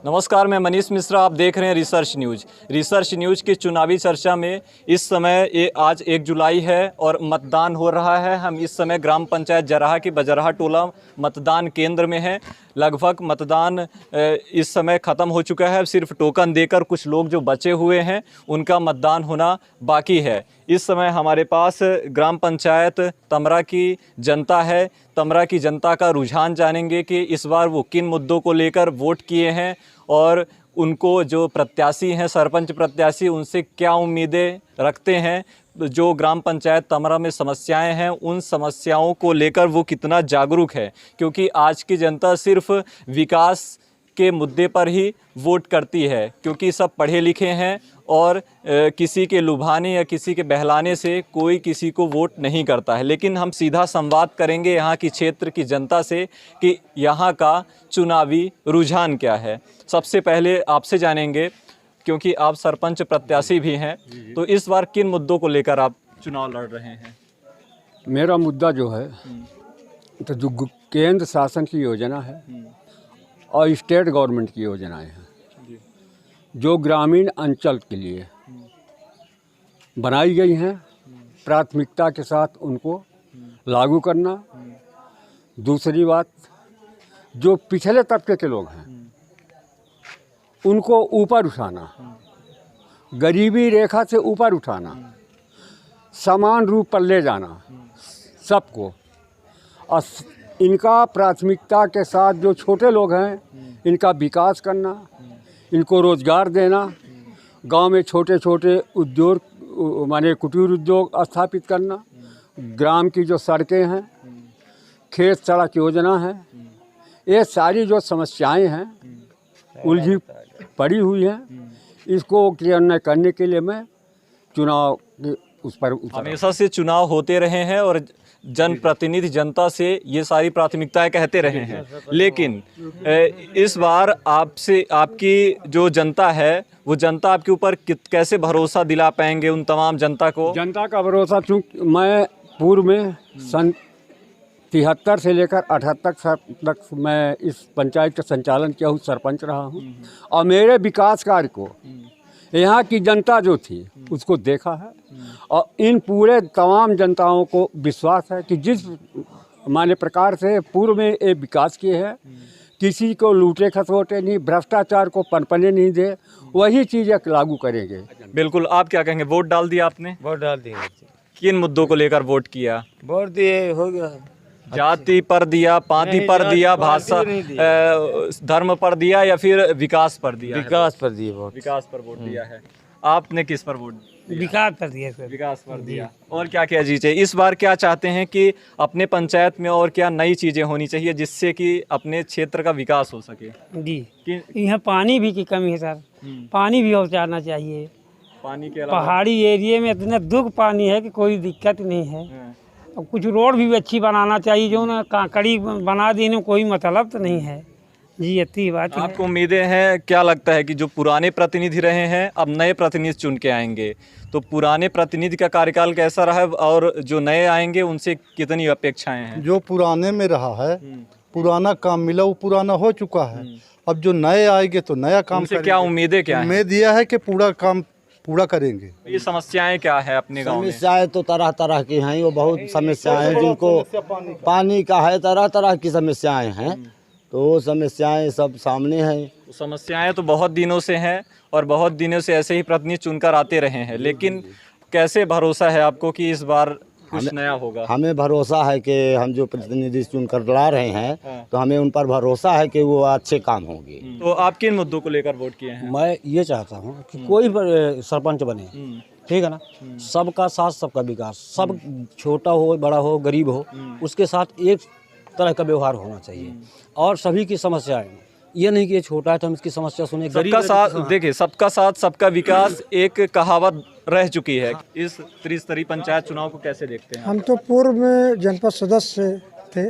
नमस्कार, मैं मनीष मिश्रा। आप देख रहे हैं रिसर्च न्यूज़। रिसर्च न्यूज़ की चुनावी चर्चा में इस समय आज 1 जुलाई है और मतदान हो रहा है। हम इस समय ग्राम पंचायत जराहा की बजराहा टोला मतदान केंद्र में हैं। लगभग मतदान इस समय ख़त्म हो चुका है। सिर्फ टोकन देकर कुछ लोग जो बचे हुए हैं उनका मतदान होना बाकी है। इस समय हमारे पास ग्राम पंचायत तमरा की जनता है। तमरा की जनता का रुझान जानेंगे कि इस बार वो किन मुद्दों को लेकर वोट किए हैं और उनको जो प्रत्याशी हैं, सरपंच प्रत्याशी, उनसे क्या उम्मीदें रखते हैं। जो ग्राम पंचायत तमरा में समस्याएं हैं, उन समस्याओं को लेकर वो कितना जागरूक है, क्योंकि आज की जनता सिर्फ विकास के मुद्दे पर ही वोट करती है, क्योंकि सब पढ़े लिखे हैं और किसी के लुभाने या किसी के बहलाने से कोई किसी को वोट नहीं करता है। लेकिन हम सीधा संवाद करेंगे यहाँ की क्षेत्र की जनता से कि यहाँ का चुनावी रुझान क्या है। सबसे पहले आपसे जानेंगे, क्योंकि आप सरपंच प्रत्याशी भी हैं, तो इस बार किन मुद्दों को लेकर आप चुनाव लड़ रहे हैं? मेरा मुद्दा जो है तो जो केंद्र शासन की योजना है और स्टेट गवर्नमेंट की योजनाएं हैं जो ग्रामीण अंचल के लिए बनाई गई हैं, प्राथमिकता के साथ उनको लागू करना। दूसरी बात, जो पिछले तबके के लोग हैं उनको ऊपर उठाना, गरीबी रेखा से ऊपर उठाना, समान रूप पर ले जाना सबको। और इनका प्राथमिकता के साथ जो छोटे लोग हैं इनका विकास करना, इनको रोज़गार देना, गांव में छोटे छोटे उद्योग माने कुटीर उद्योग स्थापित करना, ग्राम की जो सड़कें हैं, खेत सड़क योजना है, ये सारी जो समस्याएं हैं उलझी पड़ी हुई हैं, इसको क्लियर करने के लिए मैं चुनाव उस पर हमेशा से चुनाव होते रहे हैं और जनप्रतिनिधि जनता से ये सारी प्राथमिकताएं कहते रहे हैं। लेकिन इस बार आपसे आपकी जो जनता है वो जनता आपके ऊपर कैसे भरोसा दिला पाएंगे उन तमाम जनता को? जनता का भरोसा, चूँकि मैं पूर्व में सन 73 से लेकर 78 तक मैं इस पंचायत का संचालन किया हूँ, सरपंच रहा हूँ और मेरे विकास कार्य को यहाँ की जनता जो थी उसको देखा है और इन पूरे तमाम जनताओं को विश्वास है कि जिस माने प्रकार से पूर्व में ये विकास किए हैं, किसी को लूटे खसोटे नहीं, भ्रष्टाचार को पनपने नहीं दे, वही चीज़ें लागू करेंगे। बिल्कुल। आप क्या कहेंगे? वोट डाल दिया आपने? वोट डाल दिए। किन मुद्दों को लेकर वोट किया? वोट दिए, हो गया। जाति पर दिया, पार्टी पर दिया, भाषा धर्म पर दिया या फिर विकास पर दिया? विकास पर दिए वोट। विकास पर वोट दिया है। आपने किस पर वोट दिया? विकास पर दिया सर। विकास पर दिया। और क्या क्या चीज़ें इस बार क्या चाहते हैं कि अपने पंचायत में और क्या नई चीज़ें होनी चाहिए जिससे कि अपने क्षेत्र का विकास हो सके? जी, यहाँ पानी भी की कमी है सर, पानी भी पहुँचाना चाहिए। पानी के अलावा पहाड़ी एरिया में इतना दुख पानी है कि कोई दिक्कत नहीं है। अब कुछ रोड भी अच्छी बनाना चाहिए, जो ना काकड़ी बना देने में कोई मतलब तो नहीं है जी। इतनी बात है। आपको उम्मीदें हैं? क्या लगता है कि जो पुराने प्रतिनिधि रहे हैं अब नए प्रतिनिधि चुन के आएंगे, तो पुराने प्रतिनिधि का कार्यकाल कैसा रहा और जो नए आएंगे उनसे कितनी अपेक्षाएं हैं? जो पुराने में रहा है, पुराना काम मिला वो पुराना हो चुका है। अब जो नए आएंगे तो नया काम उनसे क्या उम्मीदें क्या हैं? उम्मीद यह है कि पूरा काम पूरा करेंगे। ये समस्याएं क्या है अपने गांव में? समस्याएं तो तरह तरह की हैं, वो बहुत समस्याएं हैं जिनको पानी का है, तरह तरह की समस्याएं हैं, तो वो समस्याएं सब सामने हैं। समस्याएं तो बहुत दिनों से हैं और बहुत दिनों से ऐसे ही प्रतिनिधि चुनकर आते रहे हैं, लेकिन कैसे भरोसा है आपको कि इस बार कुछ नया होगा? हमें भरोसा है कि हम जो प्रतिनिधि चुनकर ला रहे हैं तो हमें उन पर भरोसा है कि वो अच्छे काम होंगे। तो आप किन मुद्दों को लेकर वोट किए हैं? मैं ये चाहता हूँ कि कोई सरपंच बने, ठीक है ना, सबका साथ सबका विकास, सब छोटा हो बड़ा हो गरीब हो उसके साथ एक तरह का व्यवहार होना चाहिए और सभी की समस्याएं, ये नहीं कि ये छोटा है तो हम इसकी समस्या सुने। सबका साथ, देखिए सबका साथ सबका विकास एक कहावत रह चुकी है। इस त्रिस्तरीय पंचायत चुनाव को कैसे देखते हैं? हम तो पूर्व में जनपद सदस्य थे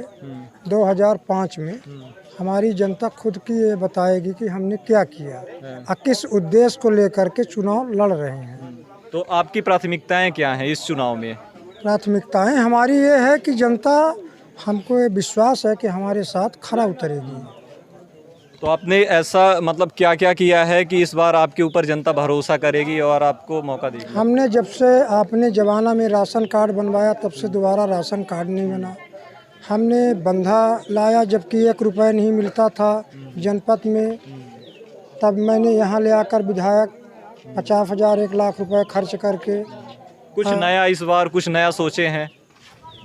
2005 में। हमारी जनता खुद की ये बताएगी कि हमने क्या किया और किस उद्देश्य को लेकर के चुनाव लड़ रहे हैं। तो आपकी प्राथमिकताएं क्या हैं इस चुनाव में? प्राथमिकताएं हमारी ये है कि जनता, हमको ये विश्वास है कि हमारे साथ खरा उतरेगी। तो आपने ऐसा मतलब क्या क्या किया है कि इस बार आपके ऊपर जनता भरोसा करेगी और आपको मौका देगी? हमने जब से आपने जमाना में राशन कार्ड बनवाया तब से दोबारा राशन कार्ड नहीं बना। हमने बंधा लाया जबकि 1 रुपये नहीं मिलता था जनपद में, तब मैंने यहाँ ले आकर विधायक 50,000 1 लाख रुपए खर्च करके कुछ नया इस बार कुछ नया सोचे हैं?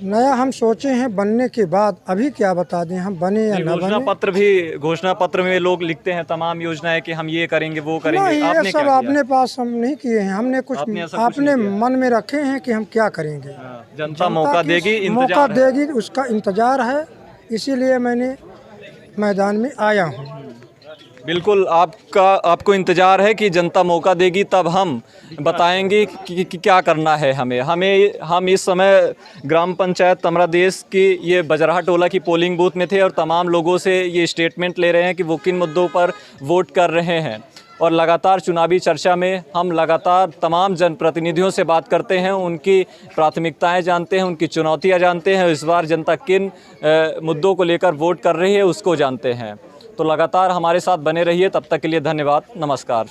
नया हम सोचे हैं बनने के बाद, अभी क्या बता दें हम बने या ना बने। घोषणा पत्र में लोग लिखते हैं तमाम योजनाएं कि हम ये करेंगे वो करेंगे। नहीं, आपने ये क्या सब किया? अपने पास हम नहीं किए हैं। हमने कुछ आपने ऐसा कुछ अपने नहीं किया? मन में रखे हैं कि हम क्या करेंगे। जनता मौका की देगी, मौका इंतजार है। देगी, उसका इंतजार है, इसीलिए मैंने मैदान में आया हूँ। बिल्कुल, आपको इंतज़ार है कि जनता मौका देगी तब हम बताएंगे कि क्या करना है हमें। हम इस समय ग्राम पंचायत तमरादेश की ये बजराहा टोला की पोलिंग बूथ में थे और तमाम लोगों से ये स्टेटमेंट ले रहे हैं कि वो किन मुद्दों पर वोट कर रहे हैं। और लगातार चुनावी चर्चा में हम लगातार तमाम जनप्रतिनिधियों से बात करते हैं, उनकी प्राथमिकताएं जानते हैं, उनकी चुनौतियां जानते हैं, इस बार जनता किन मुद्दों को लेकर वोट कर रही है उसको जानते हैं। तो लगातार हमारे साथ बने रहिए, तब तक के लिए धन्यवाद, नमस्कार।